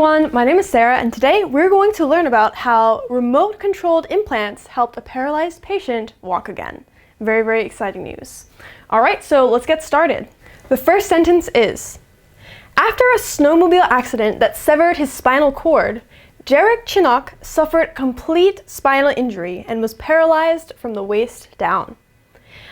everyone, my name is Sarah, and today we're going to learn about how remote-controlled implants helped a paralyzed patient walk again. Very, very exciting news. Alright, so let's get started. The first sentence is, after a snowmobile accident that severed his spinal cord, Jarek Chinook suffered complete spinal injury and was paralyzed from the waist down.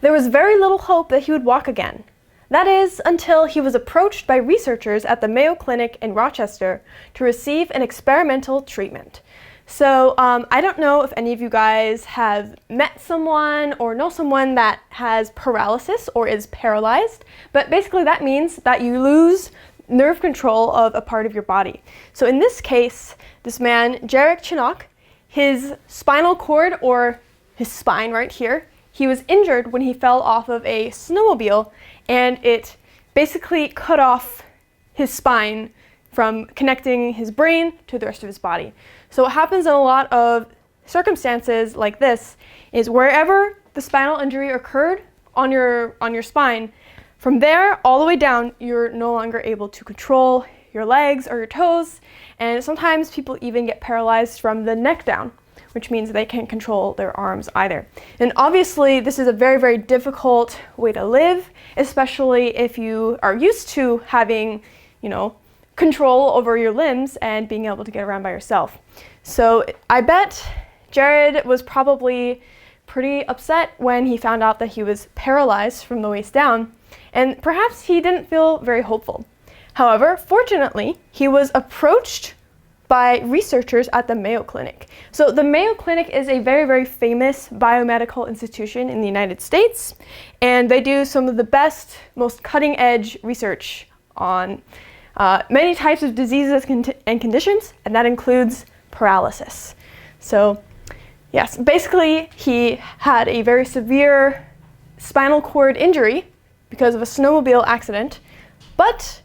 There was very little hope that he would walk again. That is, until he was approached by researchers at the Mayo Clinic in Rochester to receive an experimental treatment. So I don't know if any of you guys have met someone or know someone that has paralysis or is paralyzed, but basically that means that you lose nerve control of a part of your body. So in this case, this man, Jarek Chinook, his spinal cord, or his spine right here, he was injured when he fell off of a snowmobile, and it basically cut off his spine from connecting his brain to the rest of his body. So what happens in a lot of circumstances like this is wherever the spinal injury occurred on your spine, from there all the way down, you're no longer able to control your legs or your toes, and sometimes people even get paralyzed from the neck down, which means they can't control their arms either. And obviously, this is a very, very difficult way to live, especially if you are used to having, control over your limbs and being able to get around by yourself. So I bet Jared was probably pretty upset when he found out that he was paralyzed from the waist down, and perhaps he didn't feel very hopeful. However, fortunately, he was approached by researchers at the Mayo Clinic. So the Mayo Clinic is a very, very famous biomedical institution in the United States, and they do some of the best, most cutting-edge research on many types of diseases and conditions, and that includes paralysis. So yes, basically he had a very severe spinal cord injury because of a snowmobile accident, but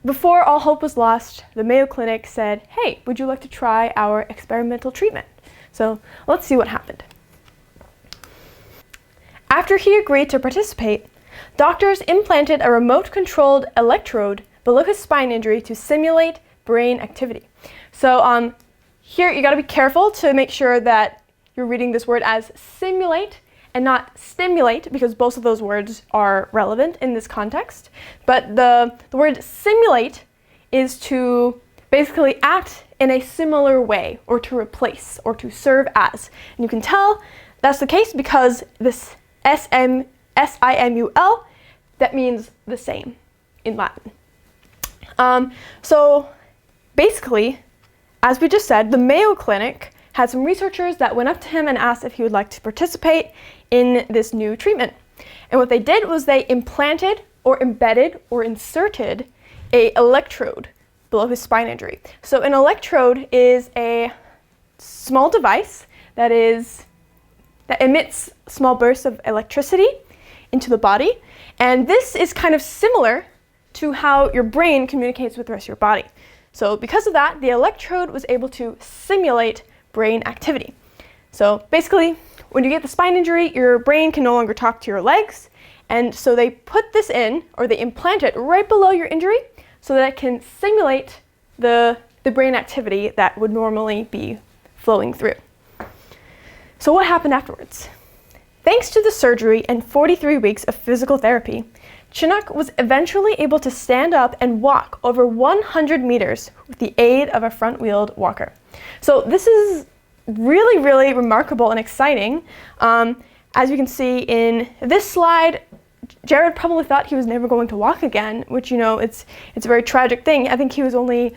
before all hope was lost, the Mayo Clinic said, hey, would you like to try our experimental treatment? So let's see what happened. After he agreed to participate, doctors implanted a remote-controlled electrode below his spine injury to simulate brain activity. So here you gotta be careful to make sure that you're reading this word as simulate and not stimulate, because both of those words are relevant in this context. But the word simulate is to basically act in a similar way, or to replace, or to serve as. And you can tell that's the case because this S-I-M-U-L, that means the same in Latin. So basically, as we just said, the Mayo Clinic had some researchers that went up to him and asked if he would like to participate in this new treatment. And what they did was they implanted or embedded or inserted an electrode below his spine injury. So an electrode is a small device that emits small bursts of electricity into the body. And this is kind of similar to how your brain communicates with the rest of your body. So because of that, the electrode was able to simulate brain activity. So basically, when you get the spine injury, your brain can no longer talk to your legs, and so they put this in, or they implant it right below your injury so that it can simulate the brain activity that would normally be flowing through. So what happened afterwards? Thanks to the surgery and 43 weeks of physical therapy, Chinook was eventually able to stand up and walk over 100 meters with the aid of a front-wheeled walker. So this is really, really remarkable and exciting. As you can see in this slide, Jared probably thought he was never going to walk again, which, it's a very tragic thing. I think he was only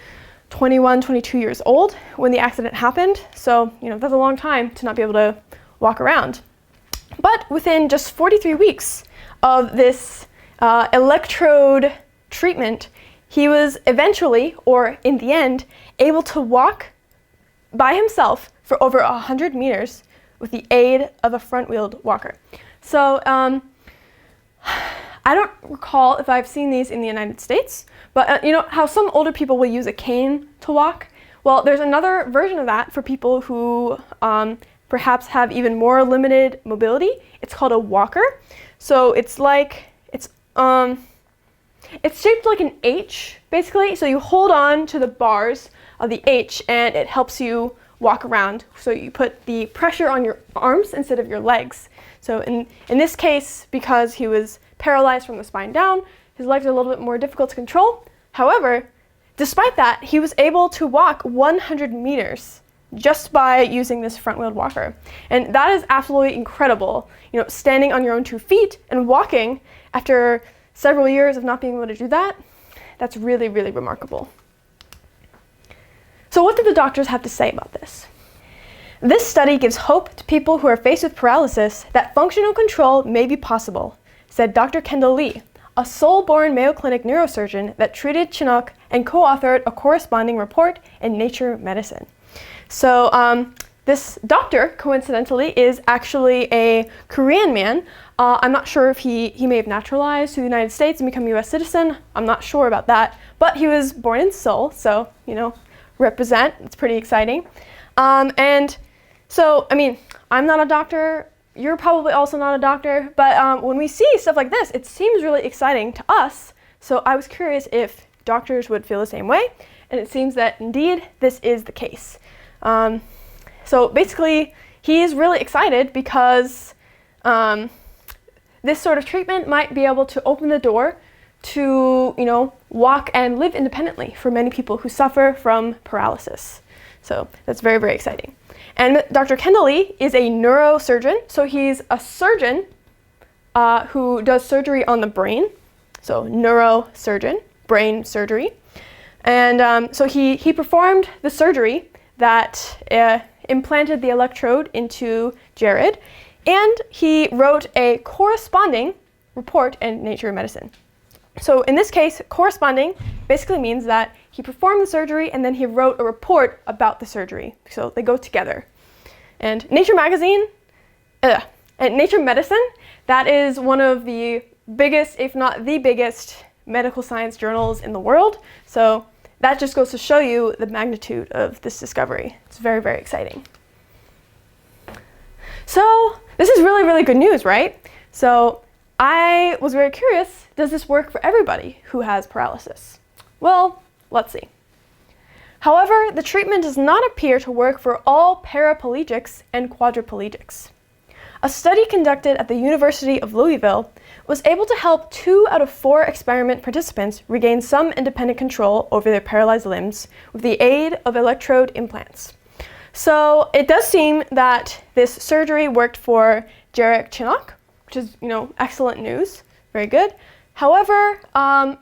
21, 22 years old when the accident happened. So, that's a long time to not be able to walk around. But within just 43 weeks of this electrode treatment, he was eventually, or in the end, able to walk by himself for over 100 meters with the aid of a front-wheeled walker. So I don't recall if I've seen these in the United States, but how some older people will use a cane to walk? Well, there's another version of that for people who perhaps have even more limited mobility. It's called a walker. So it's shaped like an H, basically. So you hold on to the bars the H, and it helps you walk around. So you put the pressure on your arms instead of your legs. So in this case, because he was paralyzed from the spine down, his legs are a little bit more difficult to control. However, despite that, he was able to walk 100 meters just by using this front-wheeled walker. And that is absolutely incredible. You know, standing on your own 2 feet and walking after several years of not being able to do that, that's really, really remarkable. So what did the doctors have to say about this? This study gives hope to people who are faced with paralysis that functional control may be possible, said Dr. Kendall Lee, a Seoul-born Mayo Clinic neurosurgeon that treated Chinook and co-authored a corresponding report in Nature Medicine. So this doctor, coincidentally, is actually a Korean man. I'm not sure if he may have naturalized to the United States and become a US citizen. I'm not sure about that. But he was born in Seoul, so, you know, represent. It's pretty exciting. And so, I mean, I'm not a doctor. You're probably also not a doctor. But when we see stuff like this, it seems really exciting to us. So I was curious if doctors would feel the same way. And it seems that, indeed, this is the case. So basically, he is really excited because this sort of treatment might be able to open the door to, you know, walk and live independently for many people who suffer from paralysis. So that's very, very exciting. And Dr. Kendall Lee is a neurosurgeon. So he's a surgeon who does surgery on the brain. So neurosurgeon, brain surgery. And so he performed the surgery that implanted the electrode into Jared, and he wrote a corresponding report in Nature Medicine. So in this case, corresponding basically means that he performed the surgery and then he wrote a report about the surgery. So they go together. And Nature Magazine, and Nature Medicine, that is one of the biggest, if not the biggest, medical science journals in the world. So that just goes to show you the magnitude of this discovery. It's very, very exciting. So this is really, really good news, right? So I was very curious, does this work for everybody who has paralysis? Well, let's see. However, the treatment does not appear to work for all paraplegics and quadriplegics. A study conducted at the University of Louisville was able to help 2 out of 4 experiment participants regain some independent control over their paralyzed limbs with the aid of electrode implants. So it does seem that this surgery worked for Jarek Chinook, which is, you know, excellent news, very good. However,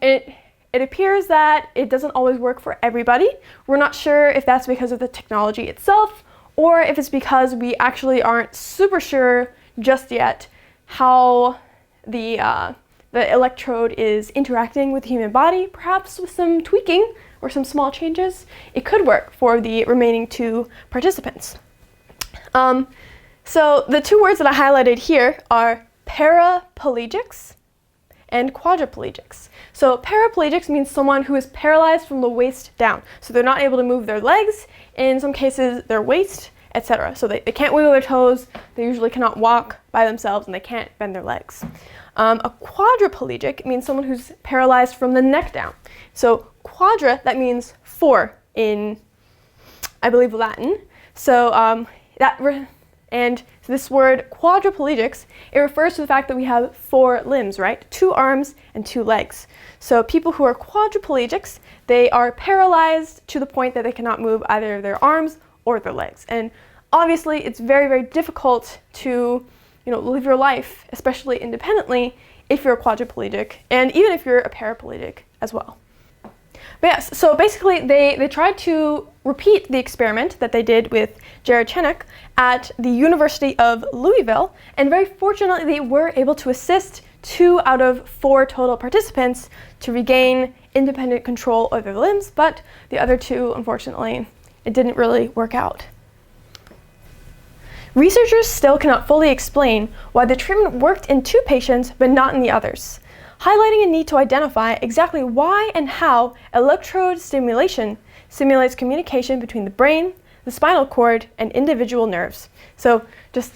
it appears that it doesn't always work for everybody. We're not sure if that's because of the technology itself or if it's because we actually aren't super sure just yet how the electrode is interacting with the human body. Perhaps with some tweaking or some small changes, it could work for the remaining 2 participants. So the 2 words that I highlighted here are paraplegics and quadriplegics. So paraplegics means someone who is paralyzed from the waist down. So they're not able to move their legs, in some cases their waist, etc. So they can't wiggle their toes, they usually cannot walk by themselves, and they can't bend their legs. A quadriplegic means someone who's paralyzed from the neck down. So quadra, that means 4 in, I believe, Latin. So so this word quadriplegics, it refers to the fact that we have 4 limbs, right? 2 arms and 2 legs. So people who are quadriplegics, they are paralyzed to the point that they cannot move either their arms or their legs. And obviously, it's very, very difficult to, you know, live your life, especially independently, if you're a quadriplegic, and even if you're a paraplegic as well. But yes, so basically they tried to repeat the experiment that they did with Jared Chinook at the University of Louisville, and very fortunately they were able to assist 2 out of 4 total participants to regain independent control of their limbs, but the other 2, unfortunately, it didn't really work out. Researchers still cannot fully explain why the treatment worked in 2 patients but not in the others, highlighting a need to identify exactly why and how electrode stimulation simulates communication between the brain, the spinal cord, and individual nerves. So just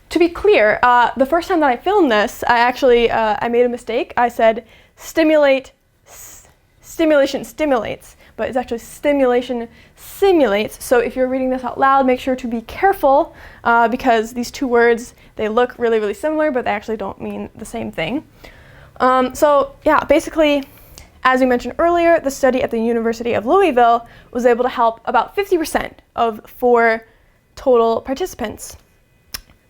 to be clear, the first time that I filmed this, I made a mistake. I said stimulation stimulates, but it's actually stimulation simulates. So if you're reading this out loud, make sure to be careful because these two words, they look really, really similar, but they actually don't mean the same thing. So yeah, basically, as we mentioned earlier, the study at the University of Louisville was able to help about 50% of 4 total participants,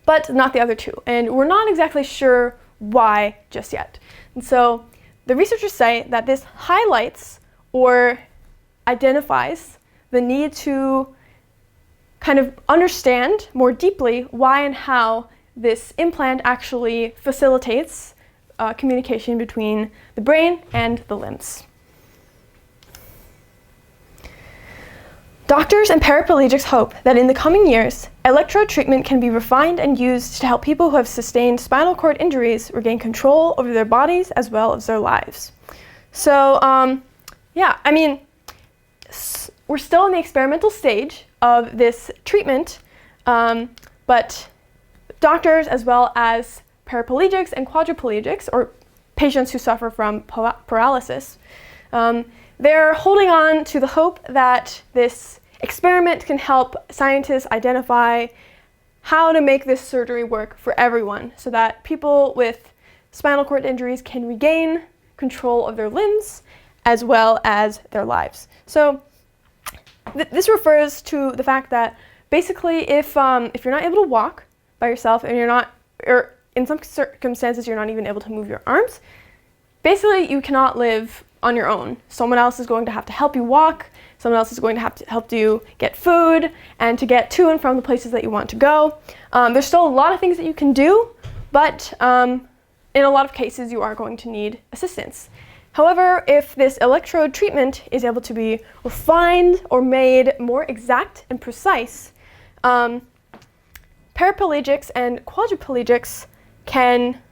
but not the other 2. And we're not exactly sure why just yet. And so the researchers say that this highlights or identifies the need to kind of understand more deeply why and how this implant actually facilitates communication between the brain and the limbs. Doctors and paraplegics hope that in the coming years, electrode treatment can be refined and used to help people who have sustained spinal cord injuries regain control over their bodies as well as their lives. So, yeah, I mean, we're still in the experimental stage of this treatment, but doctors as well as paraplegics and quadriplegics, or patients who suffer from paralysis, they're holding on to the hope that this experiment can help scientists identify how to make this surgery work for everyone so that people with spinal cord injuries can regain control of their limbs as well as their lives. So this refers to the fact that basically if you're not able to walk by yourself and you're not, or in some circumstances you're not even able to move your arms, basically you cannot live on your own. Someone else is going to have to help you walk, someone else is going to have to help you get food and to get to and from the places that you want to go. There's still a lot of things that you can do, but in a lot of cases you are going to need assistance. However, if this electrode treatment is able to be refined or made more exact and precise, paraplegics and quadriplegics can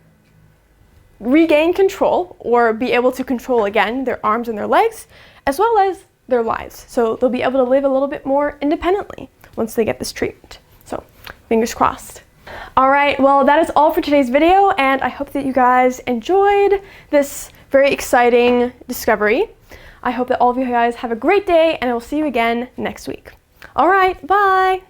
regain control or be able to control again their arms and their legs as well as their lives. So they'll be able to live a little bit more independently once they get this treatment. So fingers crossed. All right, well, that is all for today's video, and I hope that you guys enjoyed this very exciting discovery. I hope that all of you guys have a great day, and I will see you again next week. All right, bye.